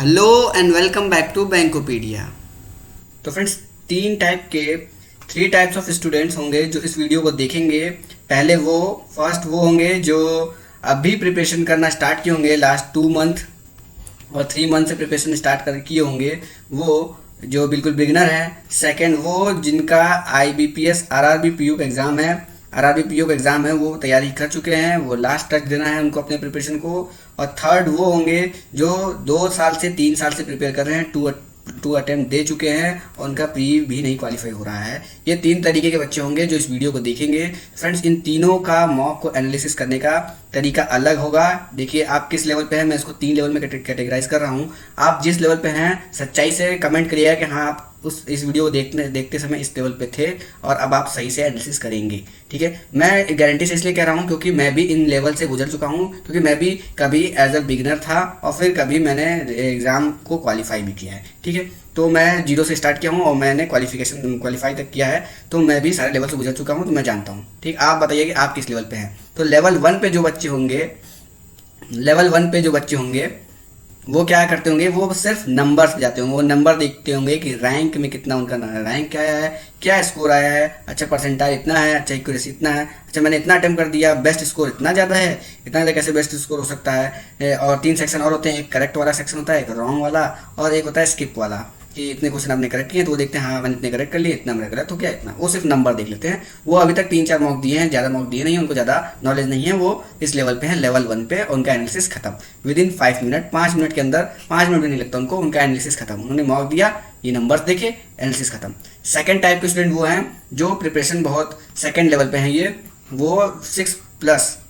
Hello and welcome back to Bankopedia. तो friends, three types of students होंगे जो इस वीडियो को देखेंगे। पहले फर्स्ट वो होंगे जो अभी प्रिपरेशन करना स्टार्ट किए होंगे, लास्ट 2 मंथ और 3 मंथ से प्रिपरेशन स्टार्ट कर किए होंगे, वो जो बिल्कुल बिगिनर है। सेकंड वो जिनका IBPS RRB PU का एग्ज़ाम है, वो तैयारी कर चुके हैं, वो लास्ट टच देना है उनको अपने प्रिपरेशन को। और थर्ड वो होंगे जो 2 साल से 3 साल से प्रिपेयर कर रहे हैं, टू अटेम्प्ट दे चुके हैं और उनका प्री भी नहीं क्वालिफाई हो रहा है। ये 3 तरीके के बच्चे होंगे जो इस वीडियो को देखेंगे। फ्रेंड्स, इन तीनों का मॉक को एनालिसिस करने का तरीका अलग होगा। देखिए आप किस लेवल पे हैं, मैं इसको 3 लेवल में कैटेगराइज कर रहा हूँ। आप जिस लेवल पे हैं सच्चाई से कमेंट करिएगा कि हाँ आप इस वीडियो को देखते समय इस लेवल पे थे और अब आप सही से एनालिसिस करेंगे। ठीक है, मैं गारंटी से इसलिए कह रहा हूँ क्योंकि मैं भी इन लेवल से गुजर चुका हूँ, क्योंकि मैं भी कभी एज अ बिगिनर था और फिर कभी मैंने एग्ज़ाम को क्वालिफाई भी किया है। ठीक है, तो मैं 0 से स्टार्ट किया हूँ और मैंने क्वालिफाई तक किया है, तो मैं भी सारे लेवल से गुजर चुका हूँ, तो मैं जानता हूँ। ठीक, आप बताइए कि आप किस लेवल पे हैं। तो लेवल 1 पे जो बच्चे होंगे वो क्या करते होंगे, वो सिर्फ नंबर्स जाते होंगे, वो नंबर देखते होंगे कि रैंक में कितना उनका रैंक क्या है, क्या स्कोर आया है, अच्छा परसेंटाइल इतना है, अच्छा एक्यूरेसी इतना है, अच्छा मैंने इतना अटेम्प्ट कर दिया, बेस्ट स्कोर इतना ज़्यादा है, इतना ज़्यादा कैसे बेस्ट स्कोर हो सकता है। और 3 सेक्शन और होते हैं, एक करेक्ट वाला सेक्शन होता है, एक रॉन्ग वाला, और एक होता है स्किप वाला, कि इतने क्वेश्चन आपने करेक्ट किए तो वो देखते हैं हाँ मैंने इतने करेक्ट कर लिए, इतना मेरा गलत हो गया, इतना। वो सिर्फ नंबर देख लेते हैं। वो अभी तक 3-4 मॉक दिए हैं, ज़्यादा मॉक दिए नहीं, उनको ज़्यादा नॉलेज नहीं है, वो इस लेवल पे है, लेवल 1 पे। उनका एनालिसिस खत्म विदिन 5 मिनट, 5 मिनट के अंदर, 5 मिनट भी नहीं लगता उनको, उनका एनालिसिस खत्म। उन्होंने मॉक दिया, ये नंबर्स देखे, एनालिसिस खत्म। सेकंड टाइप के स्टूडेंट वो हैं जो प्रिपरेशन बहुत सेकंड लेवल पे हैं, वो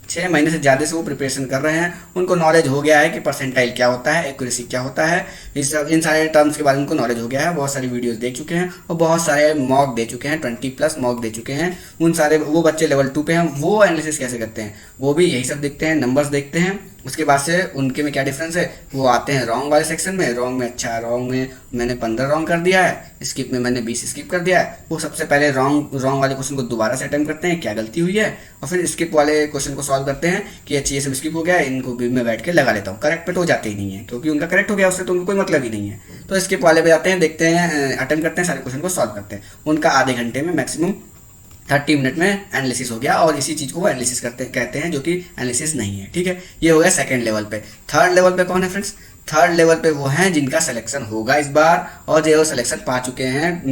6 महीने से ज़्यादा से वो प्रिपरेशन कर रहे हैं। उनको नॉलेज हो गया है कि परसेंटाइल क्या होता है, एक्यूरेसी क्या होता है, इन सारे टर्म्स के बारे में उनको नॉलेज हो गया है। बहुत सारी वीडियोस देख चुके हैं और बहुत सारे मॉक दे चुके हैं, 20+ मॉक दे चुके हैं। उन सारे वो बच्चे लेवल 2 पे हैं, वो एनालिसिस कैसे करते हैं, वो भी यही सब देखते हैं, नंबर्स देखते हैं। उसके बाद से उनके में क्या डिफरेंस है, वो आते हैं रॉन्ग वाले सेक्शन में। रॉन्ग में मैंने 15 रॉन्ग कर दिया है, स्किप में मैंने 20 स्किप कर दिया है। वो सबसे पहले रॉन्ग वाले क्वेश्चन को दोबारा से अटेम्प्ट करते हैं, क्या गलती हुई है, और फिर स्किप वाले क्वेश्चन को सॉल्व करते हैं कि अच्छी ये सब स्किप हो गया, इनको भी मैं बैठ के लगा लेता हूँ। करेक्ट पे तो जाते ही नहीं है, क्योंकि उनका करेक्ट हो गया, उससे तो उनको कोई मतलब ही नहीं है। तो स्किप वाले पे जाते हैं, देखते हैं, अटेम्प्ट करते हैं, सारे क्वेश्चन को सॉल्व करते हैं। उनका आधे घंटे में, मैक्सिमम 30 मिनट में एनालिसिस हो गया, और इसी चीज़ को वो एनालिसिस कहते हैं, जो कि एनालिसिस नहीं है। ठीक है, ये हो गया सेकंड लेवल पे। थर्ड लेवल पे कौन है फ्रेंड्स? थर्ड लेवल पे वो हैं जिनका सिलेक्शन होगा इस बार, और जो सिलेक्शन पा चुके हैं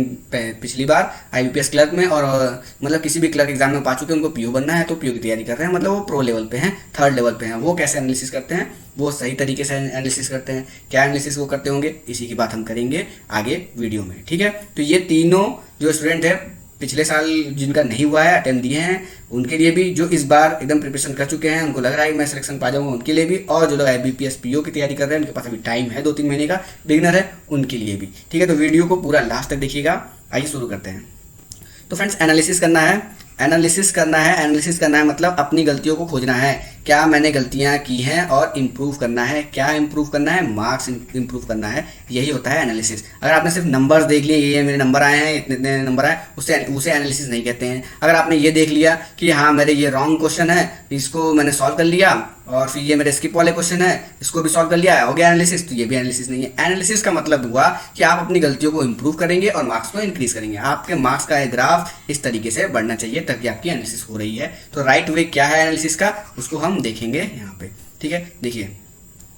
पिछली बार IBPS क्लर्क में, और मतलब किसी भी क्लर्क एग्जाम में पा चुके हैं, उनको PO बनना है तो PO की तैयारी कर रहे हैं, मतलब वो प्रो लेवल पे हैं, थर्ड लेवल पे हैं। वो कैसे एनालिसिस करते हैं, वो सही तरीके से एनालिसिस करते हैं। क्या एनालिसिस वो करते होंगे, इसी की बात हम करेंगे आगे वीडियो में। ठीक है, तो ये तीनों जो स्टूडेंट है पिछले साल जिनका नहीं हुआ है, अटेम्प्ट दिए हैं, उनके लिए भी, जो इस बार एकदम प्रिपरेशन कर चुके हैं, उनको लग रहा है कि मैं सिलेक्शन पा जाऊंगा, उनके लिए भी, और जो लोग IBPS PO की तैयारी कर रहे हैं, उनके पास अभी टाइम है 2-3 महीने का, बिगिनर है, उनके लिए भी। ठीक है, तो वीडियो को पूरा लास्ट तक देखिएगा। आइए शुरू करते हैं। तो फ्रेंड्स, एनालिसिस करना है मतलब अपनी गलतियों को खोजना है, क्या मैंने गलतियां की हैं, और इम्प्रूव करना है। क्या इम्प्रूव करना है? मार्क्स इम्प्रूव करना है, यही होता है एनालिसिस। अगर आपने सिर्फ नंबर्स देख लिए, ये मेरे नंबर आए हैं, इतने नंबर आए, उसे एनालिसिस नहीं कहते हैं। अगर आपने ये देख लिया कि हाँ मेरे ये रॉन्ग क्वेश्चन है, इसको मैंने सॉल्व कर लिया, और फिर ये मेरे स्किप वाले क्वेश्चन है, इसको भी सॉल्व कर लिया, हो गया एनालिसिस, तो ये भी एनालिसिस नहीं है। एनालिसिस का मतलब हुआ कि आप अपनी गलतियों को इम्प्रूव करेंगे और मार्क्स को इंक्रीज करेंगे। आपके मार्क्स का ग्राफ इस तरीके से बढ़ना चाहिए, तभी आपकी एनालिसिस हो रही है। तो राइट वे क्या है एनालिसिस का, उसको हम देखेंगे यहाँ पे। ठीक है, देखिए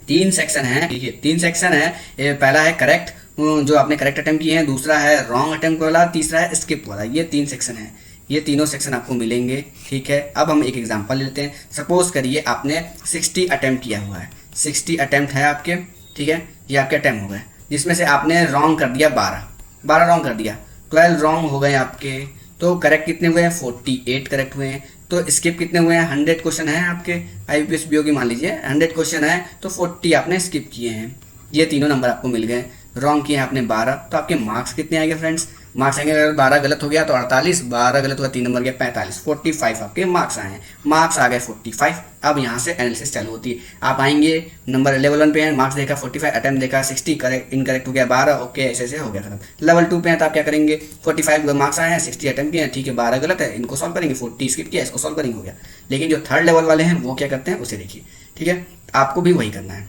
3 सेक्शन है। देखिए 3 सेक्शन है। पहला है करेक्ट, जो आपने करेक्ट अटेम्प्ट किए हैं, दूसरा है रॉन्ग अटेम्प्ट वाला, तीसरा है स्किप वाला। ये 3 सेक्शन है, ये तीनों सेक्शन आपको मिलेंगे। ठीक है, अब हम एक एग्जांपल लेते हैं। सपोज करिए आपने 60 अटेम्प्ट किया हुआ है, 60 अटेम्प्ट है आपके। ठीक है, ये आपके अटेम्प्ट हो गए, जिसमें से आपने रॉन्ग कर दिया 12 रॉन्ग कर दिया, 12 रॉन्ग हो गए आपके। तो करेक्ट कितने हुए हैं? 48 करेक्ट हुए हैं। तो स्किप कितने हुए हैं? 100 क्वेश्चन है आपके IBPS PO की, मान लीजिए 100 क्वेश्चन है, तो 40 आपने स्किप किए हैं। ये तीनों नंबर आपको मिल गए। रॉन्ग किए हैं आपने 12, तो आपके मार्क्स कितने आएंगे फ्रेंड्स? मार्क्स आएंगे, अगर 12 गलत हो गया तो 48, 12 गलत हुआ 3 नंबर गया 45, 45 आपके मार्क्स आए हैं। मार्क्स आ गए 45। अब यहाँ से एनालिसिस चालू होती है। आप आएंगे, नंबर लेवल 1 पे हैं, मार्क्स देखा 45, अटेम्प्ट देखा 60, करेक्ट इनकरेक्ट हो गया 12, ओके, ऐसे हो गया खत्म। लेवल 2 पे हैं तो आप क्या करेंगे, 45 मार्क्स आए हैं, 60 अटेम्प्ट किए हैं, ठीक है, 12 गलत है, इनको सॉल्व करेंगे, 40 स्किप किया, इसको सॉल्व करेंगे, हो गया। लेकिन जो थर्ड लेवल वाले हैं वो क्या करते हैं, उसे देखिए। ठीक है, आपको भी वही करना है।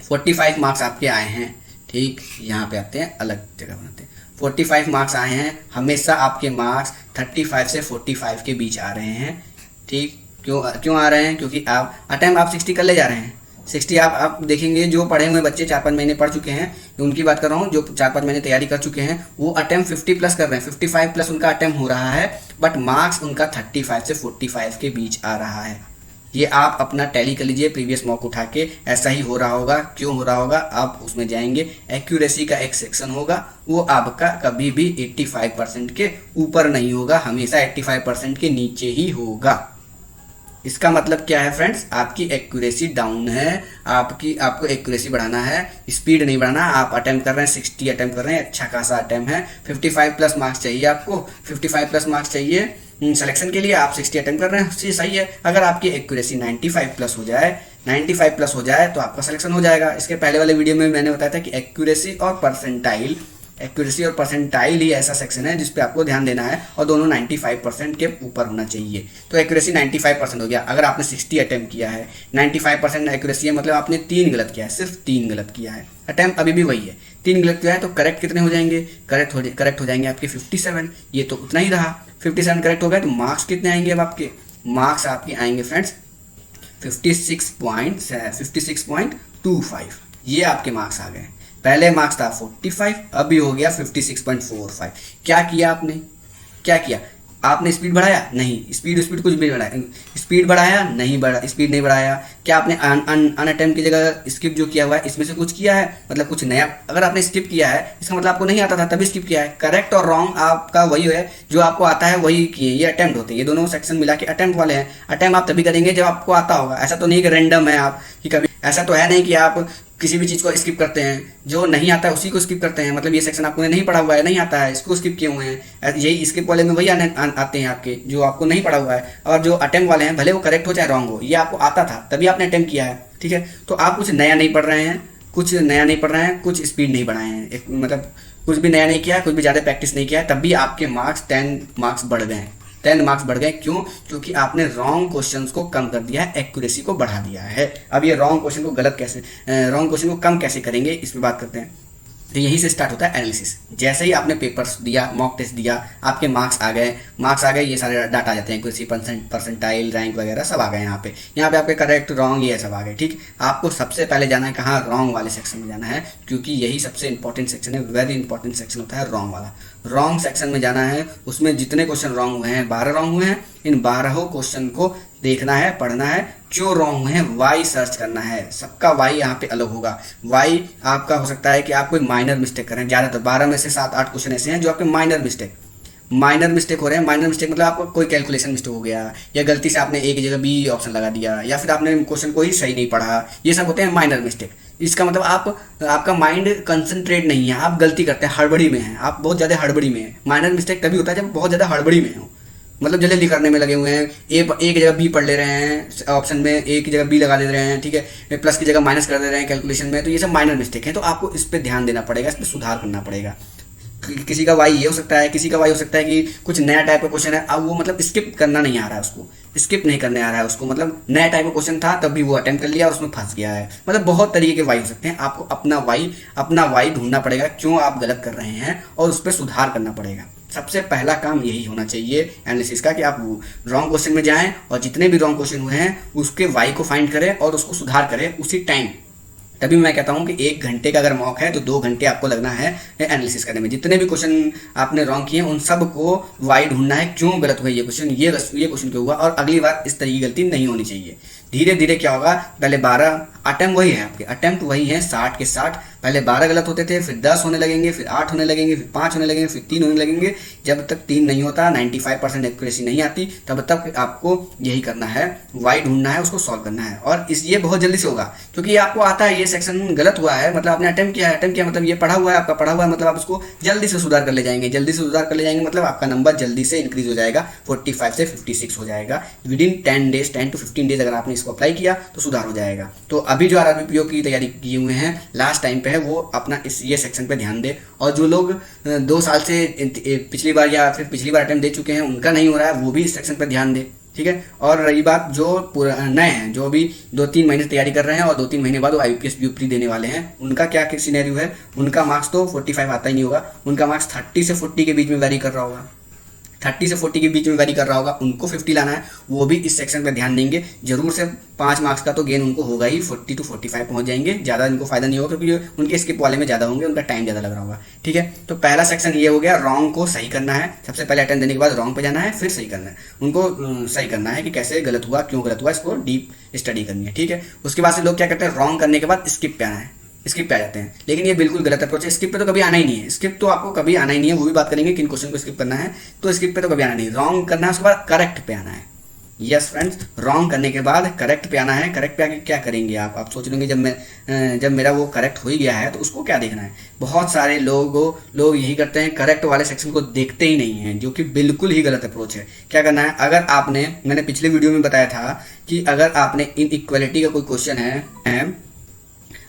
45 मार्क्स आपके आए हैं, ठीक, यहाँ पे आते हैं, अलग जगह बनाते हैं। 45 मार्क्स आए हैं, हमेशा आपके मार्क्स 35 से 45 के बीच आ रहे हैं। ठीक, क्यों आ रहे हैं? क्योंकि आप अटेम्प्ट आप 60 कर ले जा रहे हैं। 60 आप देखेंगे, जो पढ़े हुए बच्चे 4-5 महीने पढ़ चुके हैं, उनकी बात कर रहा हूँ, जो 4-5 महीने तैयारी कर चुके हैं, वो अटेम्प्ट 50 प्लस कर रहे हैं, 55 प्लस उनका अटेम्प्ट हो रहा है, बट मार्क्स उनका 35 से 45 के बीच आ रहा है। ये आप अपना टैली कर लीजिए, प्रीवियस मॉक उठा के, ऐसा ही हो रहा होगा। क्यों हो रहा होगा? आप उसमें जाएंगे, एक्यूरेसी का एक सेक्शन होगा, वो आपका कभी भी 85% के ऊपर नहीं होगा, हमेशा 85% के नीचे ही होगा। इसका मतलब क्या है फ्रेंड्स? आपकी एक्यूरेसी डाउन है, आपको एक्यूरेसी बढ़ाना है, स्पीड नहीं बढ़ाना। आप अटेम्प्ट कर रहे हैं 60 अटेम्प्ट कर रहे हैं, अच्छा खासा अटेम्प्ट है, 55 प्लस मार्क्स चाहिए आपको, 55 प्लस मार्क्स चाहिए सिलेक्शन के लिए, आप 60 अटेम्प्ट कर रहे हैं, ये सही है। अगर आपकी एक्यूरेसी 95 प्लस हो जाए, 95 प्लस हो जाए तो आपका सिलेक्शन हो जाएगा। इसके पहले वाले वीडियो में मैंने बताया था कि एक्यूरेसी और परसेंटाइल ही ऐसा सेक्शन है जिस पे आपको ध्यान देना है, और दोनों 95% के ऊपर होना चाहिए। तो एक्यूरेसी 95% हो गया। अगर आपने 60 अटेम्प्ट किया है, 95% एक्यूरेसी है, मतलब आपने 3 गलत किया है, सिर्फ 3 गलत किया है, अटेम्प्ट अभी भी वही है, 3 गलत किया है, तो करेक्ट कितने हो जाएंगे? करेक्ट हो जाएंगे आपके 57। ये तो उतना ही रहा, 57 करेक्ट हो गया, तो मार्क्स कितने आएंगे? अब आपके मार्क्स आपके आएंगे फ्रेंड्स 56.25। ये आपके मार्क्स आ गए। पहले मार्क्स था 45, अभी हो गया 56.45। क्या किया आपने? क्या किया आपने? स्पीड बढ़ाया? नहीं, स्पीड कुछ भी बढ़ाया? स्पीड बढ़ाया? नहीं बढ़ा, स्पीड नहीं बढ़ाया। क्या आपने अन अटेम्प्ट की जगह स्किप जो किया हुआ है, इसमें से कुछ किया है? मतलब कुछ नया। अगर आपने स्किप किया है, इसका मतलब आपको नहीं आता था तभी स्किप किया है। करेक्ट और रॉन्ग आपका वही है, जो आपको आता है वही किए। ये अटेम्प्ट होते हैं, ये दोनों सेक्शन मिला के अटेम्प्ट वाले हैं। अटेम्प्ट आप तभी करेंगे जब आपको आता होगा। ऐसा तो नहीं कि रैंडम है आप, कि कभी ऐसा तो है नहीं कि आप किसी भी चीज़ को स्किप करते हैं, जो नहीं आता है उसी को स्किप करते हैं। मतलब ये सेक्शन आपको नहीं पढ़ा हुआ है, नहीं आता है, इसको स्किप किए हुए हैं। यही स्किप वाले में वही आते हैं आपके, जो आपको नहीं पढ़ा हुआ है। और जो अटेम्प्ट वाले हैं, भले वो करेक्ट हो चाहे रॉन्ग हो, ये आपको आता था तभी आपने अटेम्प्ट किया है। ठीक है, तो आप कुछ नया नहीं पढ़ रहे हैं, कुछ स्पीड नहीं बढ़ाए हैं, मतलब कुछ भी नया नहीं किया, कुछ भी ज़्यादा प्रैक्टिस नहीं किया, तब भी आपके मार्क्स 10 मार्क्स बढ़ गए। 10 मार्क्स बढ़ गए। क्यों? क्योंकि आपने रॉन्ग क्वेश्चंस को कम कर दिया है, एक्यूरेसी को बढ़ा दिया है। अब ये रॉन्ग क्वेश्चन को कम कैसे करेंगे, इस पर बात करते हैं। तो यहीं से स्टार्ट होता है एनालिसिस। जैसे ही आपने पेपर्स दिया, मॉक टेस्ट दिया, आपके मार्क्स आ गए, ये सारे डाटा आ जाते हैं, एक्यूरेसी, परसेंटाइल, रैंक वगैरह सब आ गए। यहाँ पे आपके करेक्ट, रॉन्ग, ये सब आ गए। ठीक, आपको सबसे पहले जाना है कहाँ? रॉन्ग वाले सेक्शन में जाना है, क्योंकि यही सबसे इंपॉर्टेंट सेक्शन है, वेरी इंपॉर्टेंट सेक्शन होता है रॉन्ग वाला। रॉन्ग सेक्शन में जाना है, उसमें जितने क्वेश्चन रॉन्ग हुए हैं, 12 रॉन्ग हुए हैं, इन 12 क्वेश्चन को देखना है, पढ़ना है, क्यों रॉन्ग हुए हैं, वाई सर्च करना है। सबका वाई यहाँ पे अलग होगा। वाई आपका हो सकता है कि आप कोई माइनर मिस्टेक करें, ज़्यादातर 12 में से 7-8 क्वेश्चन ऐसे हैं जो आपके माइनर मिस्टेक हो रहे हैं। माइनर मिस्टेक मतलब आपको कोई कैलकुलेशन मिस्टेक हो गया, या गलती से आपने ए की जगह बी ऑप्शन लगा दिया, या फिर आपने क्वेश्चन को ही सही नहीं पढ़ा, ये सब होते हैं माइनर मिस्टेक। इसका मतलब आपका माइंड कंसंट्रेट नहीं है, आप गलती करते हैं, हड़बड़ी में हैं, आप बहुत ज़्यादा हड़बड़ी में हैं। माइनर मिस्टेक तभी होता है जब बहुत ज़्यादा हड़बड़ी में हो, मतलब जल्दी करने में लगे हुए हैं, ए की जगह बी पढ़ ले रहे हैं, ऑप्शन में ए की जगह बी लगा दे रहे हैं, ठीक है, प्लस की जगह माइनस कर दे रहे हैं कैलकुलेशन में। तो ये सब माइनर मिस्टेक है, तो आपको इस पर ध्यान देना पड़ेगा, इस पर सुधार करना पड़ेगा। किसी का वाई ये हो सकता है, किसी का वाई हो सकता है कि कुछ नया टाइप का क्वेश्चन है, अब वो मतलब स्किप करना नहीं आ रहा है, उसको स्किप नहीं करने आ रहा है उसको, मतलब नया टाइप का क्वेश्चन था तब भी वो अटेम्प्ट कर लिया और उसमें फंस गया है। मतलब बहुत तरीके के वाई हो सकते हैं। आपको अपना वाई ढूंढना पड़ेगा, क्यों आप गलत कर रहे हैं, और उस पर सुधार करना पड़ेगा। सबसे पहला काम यही होना चाहिए एनालिसिस का, कि आप रॉन्ग क्वेश्चन में जाएं और जितने भी रॉन्ग क्वेश्चन हुए हैं उसके वाई को फाइंड करें और उसको सुधार करें उसी टाइम। तभी मैं कहता हूं कि 1 घंटे का अगर मॉक है तो 2 घंटे आपको लगना है एनालिसिस करने में। जितने भी क्वेश्चन आपने रॉन्ग किए उन सब को वाई ढूंढना है, क्यों गलत हुआ ये क्वेश्चन क्यों हुआ, और अगली बार इस तरह की गलती नहीं होनी चाहिए। धीरे धीरे क्या होगा, पहले 12 अटेम्प्ट वही है, आपके अटेम्प्ट वही है 60 के 60। पहले 12 गलत होते थे, फिर 10 होने लगेंगे, फिर 8 होने लगेंगे, फिर 5 होने लगेंगे, फिर 3 होने लगेंगे। जब तक 3 नहीं होता, 95% एक्यूरेसी नहीं आती, तब तक आपको यही करना है, वाई ढूंढना है, उसको सॉल्व करना है। और ये बहुत जल्दी से होगा, क्योंकि आपको आता है ये सेक्शन गलत हुआ है, मतलब आपने अटेम्प्ट किया मतलब ये पढ़ा हुआ है, आपका पढ़ा हुआ है, मतलब आप उसको जल्दी से सुधार कर ले जाएंगे, मतलब आपका नंबर जल्दी से इंक्रीज हो जाएगा, 45 से 56 हो जाएगा विदिन 10 to 15 डेज। अगर आपने इसको अप्लाई किया तो सुधार हो जाएगा। तो अभी जो आरआरबी की तैयारी किए हुए हैं, लास्ट टाइम पे है, वो अपना ये सेक्शन पे ध्यान दे। और जो लोग 2 साल से पिछली बार या फिर पिछली बार अटेम्प्ट दे चुके हैं, उनका नहीं हो रहा है, वो भी इस सेक्शन पे ध्यान दे। ठीक है। और रही बात जो नए हैं, जो अभी 2-3 महीने तैयारी कर रहे हैं और 2-3 महीने बाद वो IUPAC UP देने वाले हैं, उनका क्या सिनेरियो है, उनका मार्क्स तो 45 आता ही नहीं होगा, उनका मार्क्स 30 से 40 के बीच में वेरी कर रहा होगा, 30 से 40 के बीच में वेरी कर रहा होगा, उनको 50 लाना है। वो भी इस सेक्शन पे ध्यान देंगे जरूर से, 5 मार्क्स का तो गेन उनको होगा ही, 40 to 45 पहुंच जाएंगे, ज़्यादा इनको फायदा नहीं होगा क्योंकि उनके स्किप वाले में ज़्यादा होंगे, उनका टाइम ज़्यादा लग रहा होगा। ठीक है, तो पहला सेक्शन ये हो गया, रॉन्ग को सही करना है। सबसे पहले अटेम्प्ट देने के बाद रॉन्ग पे जाना है, फिर सही करना है, उनको सही करना है कि कैसे गलत हुआ, क्यों गलत हुआ, इसको डीप स्टडी करनी है। ठीक है, उसके बाद से लोग क्या करते हैं, रॉन्ग करने के बाद स्किप पे आना है, स्किप पे आ जाते हैं, लेकिन ये बिल्कुल गलत अप्रोच है। स्किप पे तो कभी आना ही नहीं है, स्किप तो आपको कभी आना ही नहीं है, वो भी बात करेंगे किन क्वेश्चन को स्किप करना है, तो स्किप पे तो कभी आना नहीं, रॉन्ग करना है, उसके बाद करेक्ट पे आना है। यस फ्रेंड्स, रॉन्ग करने के बाद करेक्ट पे आना है। करेक्ट पे आके क्या करेंगे आप सोच लेंगे जब मेरा वो करेक्ट हो ही गया है तो उसको क्या देखना है। बहुत सारे लोग यही करते हैं, करेक्ट वाले सेक्शन को देखते ही नहीं हैं, जो कि बिल्कुल ही गलत अप्रोच है। क्या करना है, अगर आपने, मैंने पिछले वीडियो में बताया था कि अगर आपने इनइक्वालिटी का कोई क्वेश्चन है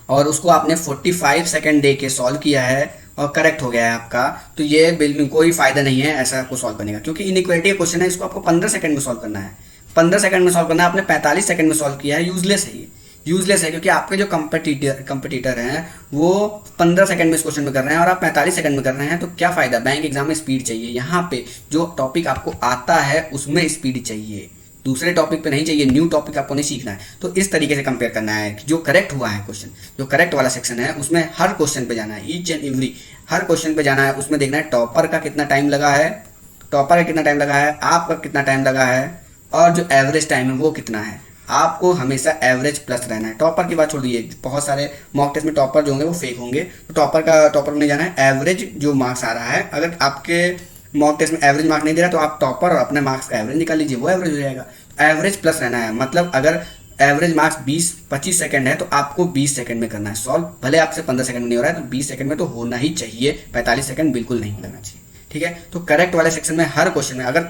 और उसको आपने 45 सेकंड दे के सॉल्व किया है और करेक्ट हो गया है आपका, तो ये बिल्कुल कोई फायदा नहीं है ऐसा आपको सॉल्व करने का, क्योंकि इनइक्वालिटी का क्वेश्चन है, इसको आपको 15 सेकंड में सॉल्व करना है, 15 सेकंड में सॉल्व करना है। आपने 45 सेकंड में सॉल्व किया है, यूजलेस है ये, यूजलेस है, क्योंकि आपके जो कंपटीटर हैं वो 15 सेकंड में इस क्वेश्चन में कर रहे हैं और आप 45 सेकंड में कर रहे हैं, तो क्या फायदा। बैंक एग्जाम में स्पीड चाहिए, यहाँ पे जो टॉपिक आपको आता है उसमें स्पीड चाहिए, दूसरे टॉपिक पे नहीं चाहिए, न्यू टॉपिक आपको नहीं सीखना है। तो इस तरीके से कंपेयर करना है कि जो करेक्ट हुआ है क्वेश्चन, जो करेक्ट वाला सेक्शन है उसमें हर क्वेश्चन पे जाना है, each and every her question पे जाना है, उसमें देखना है टॉपर का कितना टाइम लगा है, आपका कितना टाइम लगा है, और जो एवरेज टाइम है वो कितना है। आपको हमेशा एवरेज प्लस रहना है। टॉपर की बात छोड़ दीजिए, बहुत सारे मॉक टेस्ट में टॉपर जो होंगे वो फेक होंगे, तो टॉपर में नहीं जाना है। एवरेज जो मार्क्स आ रहा है, अगर आपके मॉक टेस्ट में एवरेज मार्क्स नहीं दे रहा तो आप टॉपर और अपने मार्क्स का एवरेज निकाल लीजिए, वो एवरेज हो जाएगा। एवरेज प्लस रहना है, मतलब अगर एवरेज मार्क्स 20-25 सेकंड है तो आपको 20 सेकंड में करना है सॉल्व, भले आपसे 15 सेकंड में नहीं हो रहा है तो 20 सेकंड में तो होना ही चाहिए, 45 सेकंड बिल्कुल नहीं लगना चाहिए। ठीक है, तो करेक्ट वाले सेक्शन में हर क्वेश्चन में, अगर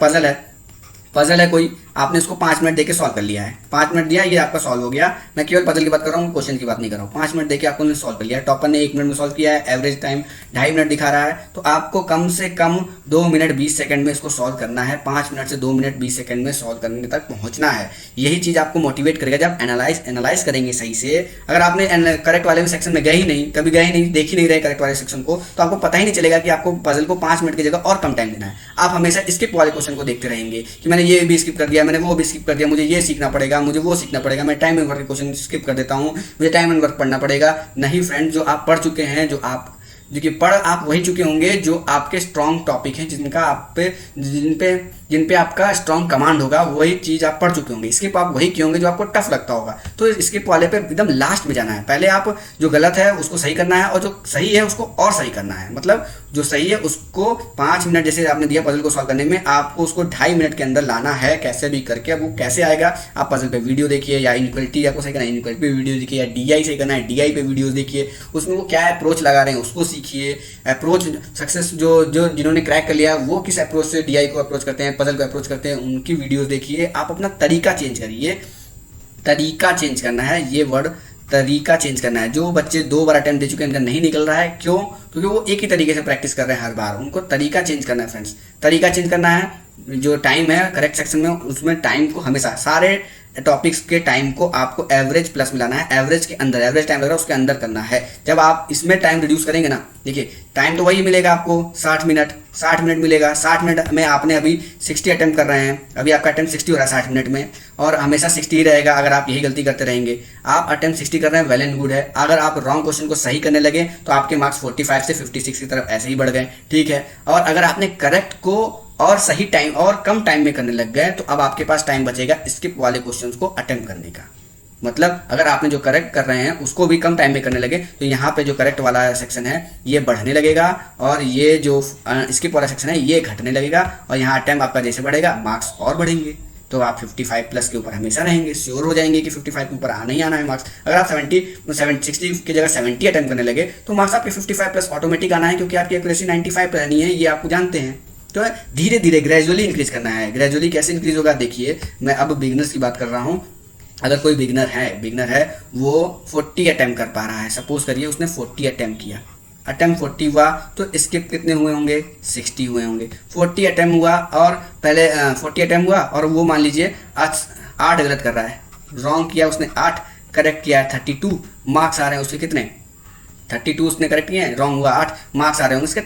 पजल है कोई, आपने उसको 5 मिनट देके सॉल्व कर लिया है, 5 मिनट दिया, ये आपका सॉल्व हो गया। मैं केवल पजल की बात कर रहा हूँ, क्वेश्चन की बात नहीं कर रहा हूँ। 5 मिनट देके आपको सॉल्व कर लिया है, टॉपर ने 1 मिनट में सॉल्व किया है, एवरेज टाइम 2.5 मिनट दिखा रहा है, तो आपको कम से कम 2 मिनट 20 सेकंड में इसको सॉल्व करना है, 5 मिनट से 2 मिनट 20 सेकंड में सॉल्व करने तक पहुंचना है। यही चीज आपको मोटिवेट करेगा जब एनालाइज करेंगे सही से। अगर आपने करेक्ट वाले सेक्शन में गए ही नहीं, कभी गए ही नहीं, देख ही नहीं रहे करेक्ट वाले सेक्शन को, तो आपको पता ही नहीं चलेगा कि आपको पजल को 5 मिनट की जगह और कम टाइम देना है। आप हमेशा स्किप वाले क्वेश्चन को देखते रहेंगे कि मैंने ये भी स्किप कर दिया, मैंने वो भी स्किप कर दिया, मुझे ये सीखना पड़ेगा, मुझे वो सीखना पड़ेगा, मैं टाइम एंड वर्क के क्वेश्चन स्किप कर देता हूँ, मुझे टाइम एंड वर्क पढ़ना पड़ेगा। नहीं फ्रेंड, जो आप पढ़ चुके हैं, जो कि पढ़ आप वही चुके होंगे जो आपके स्ट्रॉन्ग टॉपिक हैं, जिन पे आपका स्ट्रॉन्ग कमांड होगा, वही चीज आप पढ़ चुके होंगे। स्किप आप वही किए होंगे जो आपको टफ लगता होगा, तो स्किप वाले पे एकदम लास्ट में जाना है। पहले आप जो गलत है उसको सही करना है और जो सही है उसको और सही करना है। मतलब जो सही है उसको 5 मिनट जैसे आपने दिया पजल को सॉल्व करने में, आपको उसको 2.5 मिनट के अंदर लाना है, कैसे भी करके। अब वो कैसे आएगा, आप पजल पे वीडियो देखिए, या इनइक्वालिटी आपको सही करना है इनइक्वालिटी पे वीडियो देखिए, या DI सही करना है DI पे वीडियोस देखिए, उसमें वो क्या अप्रोच लगा रहे हैं उसको सीखिए। अप्रोच सक्सेस जो जिन्होंने क्रैक कर लिया वो किस अप्रोच से DI को अप्रोच करते हैं, पजल को अप्रोच करते हैं, उनकी वीडियोस देखिए। आप अपना तरीका चेंज करिए, तरीका चेंज करना है, ये वर्ड तरीका चेंज करना है। जो बच्चे 2 बार अटेम्प्ट दे चुके हैं, इनका नहीं निकल रहा है, क्यों? क्योंकि वो एक ही तरीके से प्रैक्टिस कर रहे हैं हर बार। उनको तरीका चेंज करना है फ्रेंड्स, तरीका चेंज करना है। जो टाइम है करेक्ट सेक्शन में, उसमें टाइम को हमेशा सारे टॉपिक्स के टाइम को आपको एवरेज प्लस मिलाना है, एवरेज के अंदर, एवरेज टाइम लग रहा है उसके अंदर करना है। जब आप इसमें टाइम रिड्यूस करेंगे ना, देखिए टाइम तो वही मिलेगा आपको 60 मिनट मिलेगा। 60 मिनट में आपने अभी 60 अटेम्प्ट कर रहे हैं, अभी आपका अटेम्प्ट 60 हो रहा है 60 मिनट में, और हमेशा 60 ही रहेगा अगर आप यही गलती करते रहेंगे। आप अटेम्प्ट 60 कर रहे हैं, वेल एंड गुड है। अगर आप रॉन्ग क्वेश्चन को सही करने लगे तो आपके मार्क्स 45 से 56 की तरफ ऐसे ही बढ़ गए, ठीक है। और अगर आपने करेक्ट को और सही टाइम और कम टाइम में करने लग गए तो अब आपके पास टाइम बचेगा स्किप वाले क्वेश्चंस को अटेम्प्ट करने का। मतलब अगर आपने जो करेक्ट कर रहे हैं उसको भी कम टाइम में करने लगे तो यहाँ पे जो करेक्ट वाला सेक्शन है ये बढ़ने लगेगा, और ये जो स्किप वाला सेक्शन है ये घटने लगेगा, और यहाँ अटेम्प्ट आपका जैसे बढ़ेगा मार्क्स और बढ़ेंगे, तो आप 55 प्लस के ऊपर हमेशा रहेंगे, श्योर हो जाएंगे कि 55 के ऊपर आना ही आना है मार्क्स। अगर आप 60 की जगह 70 अटेम्प्ट करने लगे तो मार्क्स आपके 55 प्लस ऑटोमेटिक आना है, क्योंकि आपकी एक्यूरेसी 95 रहनी है, ये आपको जानते हैं। तो धीरे धीरे ग्रेजुअली इंक्रीज करना है। ग्रेजुअली कैसे इंक्रीज होगा, देखिए मैं अब बिगिनर्स की बात कर रहा हूँ। अगर कोई बिगिनर है वो 40 अटेम्प्ट कर पा रहा है, सपोज करिए उसने 40 अटेम्प्ट किया, अटेम्प्ट 40 हुआ तो स्किप कितने हुए होंगे, 60 हुए होंगे। 40 अटेम्प्ट हुआ और पहले 40 अटेम्प्ट हुआ और वो मान लीजिए 8 गलत कर रहा है, रॉन्ग किया उसने 8, करेक्ट किया है 32, मार्क्स आ रहे हैं उसके कितने 32 उसने करेक्ट किए हैं, रॉन्ग हुआ 8, मार्क्स आ रहे होंगे उसके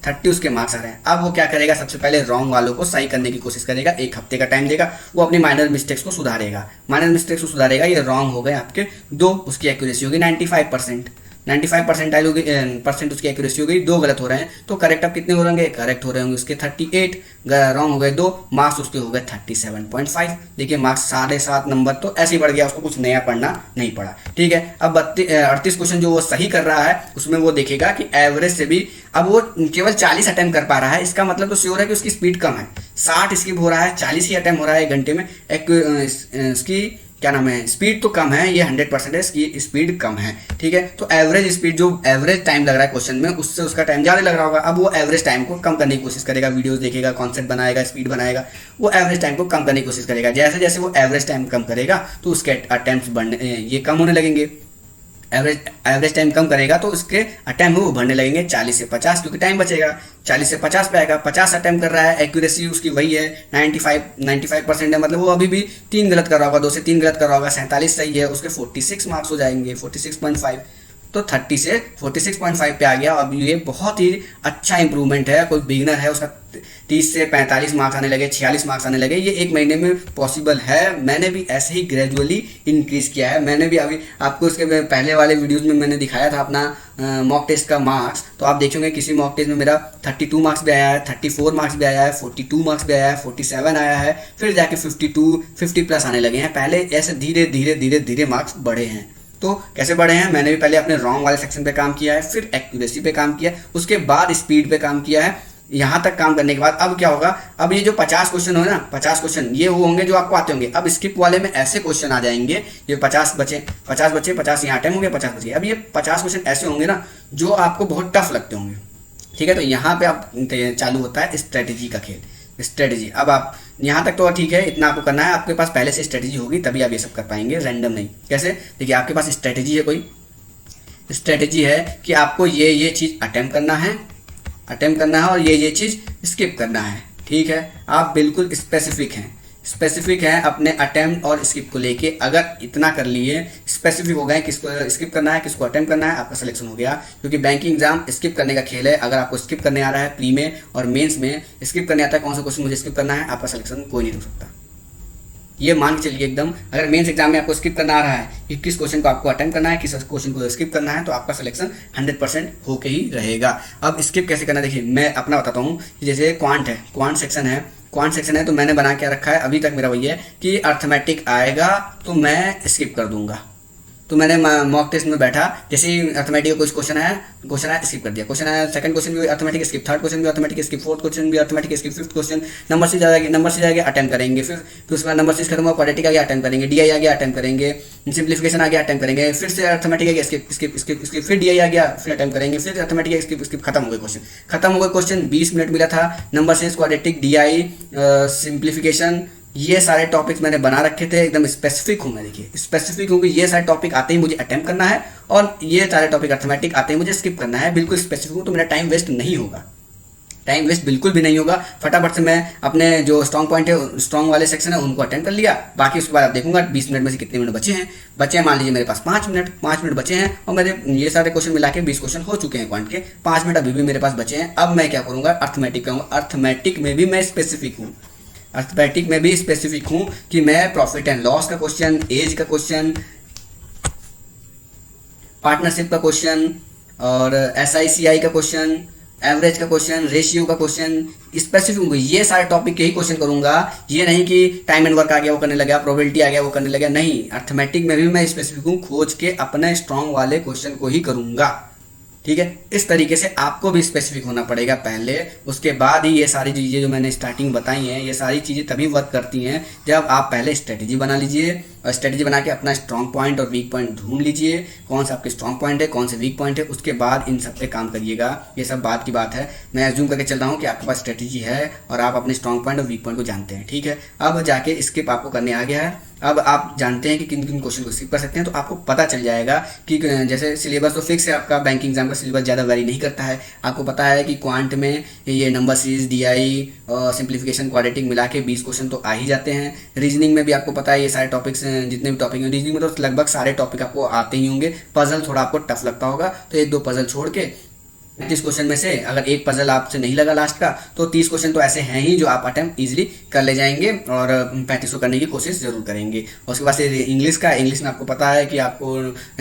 30 उसके मार्क्स आ रहे हैं। अब वो क्या करेगा, सबसे पहले रॉन्ग वालों को सही करने की कोशिश करेगा, 1 हफ्ते का टाइम देगा, वो अपनी माइनर मिस्टेक्स को सुधारेगा। ये रॉन्ग हो गए आपके 2, उसकी एक्यूरेसी होगी 95%, 95 परसेंटाइल होगी, परसेंट उसकी एक्यूरेसी हो गई। 2 गलत हो रहे हैं तो करेक्ट अब कितने हो रहेंगे, करेक्ट हो रहे होंगे उसके 38, रॉन्ग हो गए 2, मार्क्स उसके हो गए 37.5। देखिए मार्क्स 7.5 नंबर तो ऐसे ही बढ़ गया, उसको कुछ नया पढ़ना नहीं पड़ा। ठीक है, अब 38 क्वेश्चन जो वो सही कर रहा है उसमें वो देखेगा कि एवरेज से भी अब वो केवल 40 अटेम्प्ट कर पा रहा है, इसका मतलब तो श्योर है कि उसकी स्पीड कम है। 60 स्किप हो रहा है, 40 ही अटेम्प्ट हो रहा है 1 घंटे में, इसकी क्या नाम है, स्पीड तो कम है, ये 100% है, इसकी स्पीड कम है। ठीक है, तो एवरेज स्पीड जो एवरेज टाइम लग रहा है क्वेश्चन में उससे उसका टाइम ज़्यादा लग रहा होगा। अब वो एवरेज टाइम को कम करने की कोशिश करेगा, वीडियोस देखेगा, कॉन्सेप्ट बनाएगा, स्पीड बनाएगा, वो एवरेज टाइम को कम करने की कोशिश करेगा। जैसे जैसे वो एवरेज टाइम कम करेगा तो उसके अटेम्प्ट बढ़ने ये कम होने लगेंगे। एवरेज टाइम कम करेगा तो उसके अटेम्प्ट वो बढ़ने लगेंगे 40 से 50, क्योंकि टाइम बचेगा, 40 से 50 पे आएगा। 50 अटेम्प्ट कर रहा है, एक्यूरेसी उसकी वही है 95% है, मतलब वो अभी भी 3 गलत कर रहा होगा, 2 से 3 गलत कर रहा होगा, 47 सही है, उसके 46 मार्क्स हो जाएंगे, 46.5। तो 30 से 46.5 पे आ गया। अब ये बहुत ही अच्छा इंप्रूवमेंट है। कोई बिगिनर है उसका 30 से 45 मार्क्स आने लगे, 46 मार्क्स आने लगे, ये 1 महीने में पॉसिबल है। मैंने भी ऐसे ही ग्रेजुअली इंक्रीज किया है। मैंने भी अभी आपको इसके पहले वाले वीडियोस में मैंने दिखाया था अपना मॉक टेस्ट का मार्क्स, तो आप देखेंगे किसी मॉक टेस्ट में मेरा 32 मार्क्स भी आया है, 34 मार्क्स भी आया है, 42 मार्क्स भी आया है, 47 आया है, फिर जाके 52, 50 प्लस आने लगे हैं। पहले ऐसे धीरे धीरे धीरे धीरे मार्क्स बढ़े हैं। तो कैसे बढ़े हैं, मैंने भी पहले अपने रॉन्ग वाले सेक्शन पे काम किया है, फिर एक्यूरेसी पे काम किया, उसके बाद स्पीड पे काम किया है। यहाँ तक काम करने के बाद अब क्या होगा, अब ये जो 50 क्वेश्चन हो ना, 50 क्वेश्चन ये वो होंगे जो आपको आते होंगे। अब स्किप वाले में ऐसे क्वेश्चन आ जाएंगे, ये 50 बचे 50 यहाँ टाइम हो गया, 50 बचे। अब ये 50 क्वेश्चन ऐसे होंगे ना जो आपको बहुत टफ लगते होंगे। ठीक है, तो यहाँ पे आप चालू होता है स्ट्रेटेजी का खेल। स्ट्रेटेजी, अब आप यहाँ तक तो ठीक है, इतना आपको करना है। आपके पास पहले से स्ट्रेटेजी होगी तभी आप ये सब कर पाएंगे, रैंडम नहीं। कैसे, देखिए आपके पास स्ट्रेटेजी है, कोई स्ट्रेटेजी है कि आपको ये चीज़ अटेम्प्ट करना है और ये चीज़ स्किप करना है। ठीक है, आप बिल्कुल स्पेसिफिक हैं अपने अटेम्प्ट और स्किप को लेके। अगर इतना कर लिए, स्पेसिफिक हो गए किसको स्किप करना है, किसको अटेम्प्ट करना है, आपका सिलेक्शन हो गया। क्योंकि बैंकिंग एग्जाम स्किप करने का खेल है। अगर आपको स्किप करने आ रहा है प्री में और मेंस में स्किप करने आता है कौन सा क्वेश्चन मुझे स्किप करना है, आपका सिलेक्शन कोई नहीं रोक सकता। ये मान के चलिए एकदम, अगर मेंस एग्जाम में आपको स्किप करना आ रहा है कि किस क्वेश्चन को आपको अटेम्प्ट करना है, किस क्वेश्चन को स्किप करना है, तो आपका सिलेक्शन 100% होके ही रहेगा। अब स्किप कैसे करना, देखिए मैं अपना बताता हूँ। जैसे क्वांट सेक्शन है तो मैंने बना के रखा है, अभी तक मेरा वही है कि अर्थमेटिक आएगा तो मैं स्किप कर दूंगा। तो मैंने मॉक टेस्ट में बैठा, जैसे ही अर्थमेटिक का क्वेश्चन आया स्किप कर दिया। क्वेश्चन आया, सेकंड क्वेश्चन भी अर्थमेटिक स्किप, थर्ड क्वेश्चन भी अर्थमेटिक स्किप, फोर्थ क्वेश्चन भी arithmetic skip, fifth question number से जाएगा अटेम्प्ट करेंगे, फिर उसके बाद नंबर से खत्म हुआ क्वाड्रेटिक आ गया अटेम्प्ट करेंगे, डीआई आ गया अटेम्प्ट करेंगे, सिंप्लीफिकेशन आ गया अटेम्प्ट करेंगे, फिर से अर्थमेटिक आ गया स्किप, फिर डीआई आ गया फिर अटेम्प्ट करेंगे, फिर अर्थमेटिक स्किप, खत्म हो गए क्वेश्चन। 20 मिनट मिला था। नंबर से क्वाड्रेटिक, डीआई, सिंप्लीफिकेशन, ये सारे टॉपिक्स मैंने बना रखे थे। एकदम स्पेसिफिक हूँ मैं, देखिए स्पेसिफिक हूँ कि ये सारे टॉपिक आते ही मुझे अटेम्प्ट करना है और ये सारे टॉपिक अर्थमेटिक आते ही मुझे स्किप करना है। बिल्कुल स्पेसिफिक हूँ, तो मेरा टाइम वेस्ट नहीं होगा, टाइम वेस्ट बिल्कुल भी नहीं होगा। फटाफट से मैं अपने जो स्ट्रॉन्ग पॉइंट है, स्ट्रॉन्ग वाले सेक्शन है उनको अटेम्प्ट कर लिया। बाकी उसके बाद आप देखूंगा 20 मिनट में से कितने मिनट बचे हैं। मान लीजिए मेरे पास 5 मिनट बचे हैं और मेरे ये सारे क्वेश्चन मिला के 20 क्वेश्चन हो चुके हैं क्वांट के। 5 मिनट अभी भी मेरे पास बचे हैं। अब मैं क्या करूंगा, अर्थमेटिक करूंगा। अर्थमेटिक में भी मैं स्पेसिफिक हूँ कि मैं प्रॉफिट एंड लॉस का क्वेश्चन, एज का क्वेश्चन, पार्टनरशिप का क्वेश्चन और SICI का क्वेश्चन, एवरेज का क्वेश्चन, रेशियो का क्वेश्चन स्पेसिफिक हूँ। ये सारे टॉपिक के ही क्वेश्चन करूंगा। ये नहीं कि टाइम एंड वर्क आ गया वो करने लगा, प्रोबेबिलिटी आ गया वो करने लगा, नहीं। अर्थमेटिक में भी मैं स्पेसिफिक हूँ, खोज के अपने स्ट्रॉन्ग वाले क्वेश्चन को ही करूंगा। ठीक है, इस तरीके से आपको भी स्पेसिफिक होना पड़ेगा पहले, उसके बाद ही ये सारी चीज़ें जो मैंने स्टार्टिंग बताई हैं, ये सारी चीज़ें तभी वर्क करती हैं जब आप पहले स्ट्रेटेजी बना लीजिए, और स्ट्रेटजी बना के अपना स्ट्रॉन्ग पॉइंट और वीक पॉइंट ढूंढ लीजिए, कौन सा आपके स्ट्रॉन्ग पॉइंट है, कौन से वीक पॉइंट है, उसके बाद इन सब पे काम करिएगा। ये सब बात की बात है, मैं एज्यूम करके चल रहा हूँ कि आपके पास स्ट्रेटजी है और आप अपने स्ट्रॉन्ग पॉइंट और वीक पॉइंट को जानते हैं, ठीक है। अब जाके स्किप आपको करने आ गया है। अब आप जानते हैं कि किन किन क्वेश्चन को स्किप कर सकते हैं, तो आपको पता चल जाएगा कि जैसे सिलेबस तो फिक्स है आपका, बैंकिंग एग्जाम का सिलेबस ज़्यादा वेरी नहीं करता है। आपको पता है कि क्वांट में ये नंबर सीरीज, डीआई और सिंप्लीफिकेशन, क्वाड्रेटिक मिला के 20 क्वेश्चन तो आ ही जाते हैं। रीजनिंग में भी आपको पता है ये सारे टॉपिक्स, जितने भी टॉपिक हैं रीजनिंग में तो लगभग सारे टॉपिक आपको आते ही होंगे। पजल थोड़ा आपको टफ लगता होगा, तो 1-2 पजल छोड़ के 30 क्वेश्चन में से अगर एक पजल आपसे नहीं लगा लास्ट का, तो 30 क्वेश्चन तो ऐसे हैं ही जो आप अटेम्प्ट इजीली कर ले जाएंगे और 35 को करने की कोशिश जरूर करेंगे। और उसके बाद से इंग्लिश का, इंग्लिश में आपको पता है कि आपको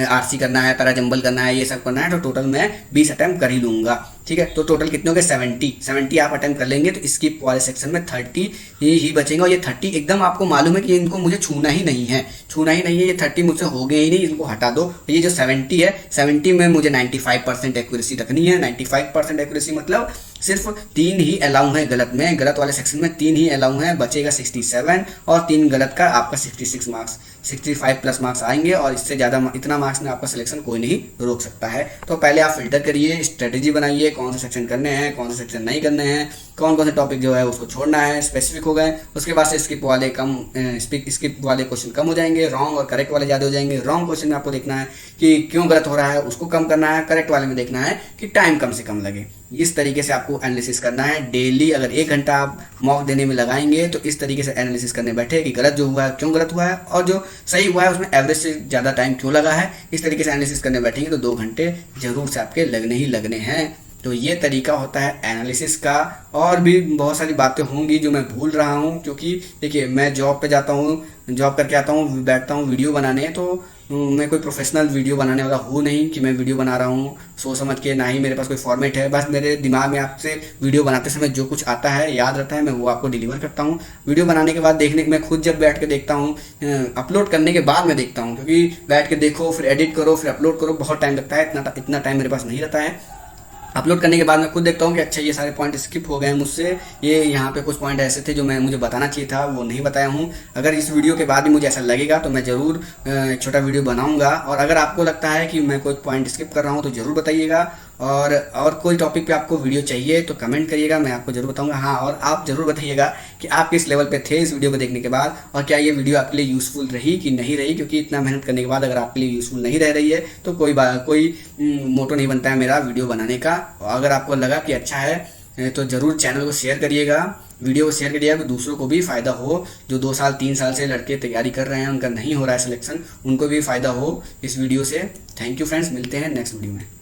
आरसी करना है, पैरा जंबल करना है, ये सब करना है, तो टोटल मैं 20 अटेम्प्ट कर ही लूंगा, ठीक है। तो टोटल कितने हो गए? 70 आप अटेम्प्ट कर लेंगे, तो स्किप वाले सेक्शन में 30 ही बचेंगे। और ये 30 एकदम आपको मालूम है कि इनको मुझे छूना ही नहीं है, ये 30 मुझसे हो गए ही नहीं, इनको हटा दो। ये जो 70 है, 70 में मुझे 95% एक्यूरेसी रखनी है। 95% एक्यूरेसी मतलब सिर्फ 3 ही अलाउ है गलत में, गलत वाले सेक्शन में 3 ही अलाउ है, बचेगा 67 और 3 गलत का आपका 66 मार्क्स, 65 प्लस मार्क्स आएंगे। और इससे ज़्यादा इतना मार्क्स में आपका सिलेक्शन कोई नहीं रोक सकता है। तो पहले आप फिल्टर करिए, स्ट्रेटेजी बनाइए, कौन से सेक्शन करने हैं, कौन से सेक्शन नहीं करने हैं, कौन कौन से टॉपिक जो है उसको छोड़ना है, स्पेसिफिक हो गए। उसके बाद से स्किप वाले क्वेश्चन कम हो जाएंगे, रॉन्ग और करेक्ट वाले ज़्यादा हो जाएंगे। रॉन्ग क्वेश्चन में आपको देखना है कि क्यों गलत हो रहा है, उसको कम करना है। करेक्ट वाले में देखना है कि टाइम कम से कम लगे। इस तरीके से आपको एनालिसिस करना है डेली। अगर 1 घंटा आप मॉक देने में लगाएंगे तो इस तरीके से एनालिसिस करने बैठे कि गलत जो हुआ है क्यों गलत हुआ है, और जो सही हुआ है उसमें एवरेज से ज़्यादा टाइम क्यों लगा है। इस तरीके से एनालिसिस करने बैठेंगे तो 2 घंटे जरूर से आपके लगने ही लगने हैं। तो ये तरीका होता है एनालिसिस का। और भी बहुत सारी बातें होंगी जो मैं भूल रहा हूँ, क्योंकि देखिए मैं जॉब पे जाता हूँ, जॉब करके आता हूँ, बैठता हूँ वीडियो बनाने, तो मैं कोई प्रोफेशनल वीडियो बनाने वाला हूँ नहीं कि मैं वीडियो बना रहा हूँ सोच समझ के, ना ही मेरे पास कोई फॉर्मेट है। बस मेरे दिमाग में आपसे वीडियो बनाते समय जो कुछ आता है, याद रहता है, मैं वो आपको डिलीवर करता हूँ। वीडियो बनाने के बाद देखने मैं खुद जब बैठ के देखता हूँ, अपलोड करने के बाद मैं देखता हूँ, क्योंकि बैठ के देखो फिर एडिट करो फिर अपलोड करो, बहुत टाइम लगता है। इतना टाइम मेरे पास नहीं रहता है। अपलोड करने के बाद मैं खुद देखता हूँ कि अच्छा ये सारे पॉइंट स्किप हो गए हैं मुझसे, ये यहाँ पे कुछ पॉइंट ऐसे थे जो मुझे बताना चाहिए था वो नहीं बताया हूँ। अगर इस वीडियो के बाद भी मुझे ऐसा लगेगा तो मैं ज़रूर एक छोटा वीडियो बनाऊँगा। और अगर आपको लगता है कि मैं कोई पॉइंट स्किप कर रहा हूँ तो ज़रूर बताइएगा। और कोई टॉपिक पे आपको वीडियो चाहिए तो कमेंट करिएगा, मैं आपको ज़रूर बताऊंगा। हाँ, और आप ज़रूर बताइएगा कि आप किस लेवल पे थे इस वीडियो को देखने के बाद, और क्या ये वीडियो आपके लिए यूज़फुल रही कि नहीं रही। क्योंकि इतना मेहनत करने के बाद अगर आपके लिए यूज़फुल नहीं रह रही है तो कोई मोटो नहीं बनता है मेरा वीडियो बनाने का। और अगर आपको लगा कि अच्छा है तो ज़रूर चैनल को शेयर करिएगा, वीडियो को शेयर करिएगा कि दूसरों को भी फ़ायदा हो। जो 2 साल 3 साल से लड़के तैयारी कर रहे हैं, उनका नहीं हो रहा है सिलेक्शन, उनको भी फ़ायदा हो इस वीडियो से। थैंक यू फ्रेंड्स, मिलते हैं नेक्स्ट वीडियो में।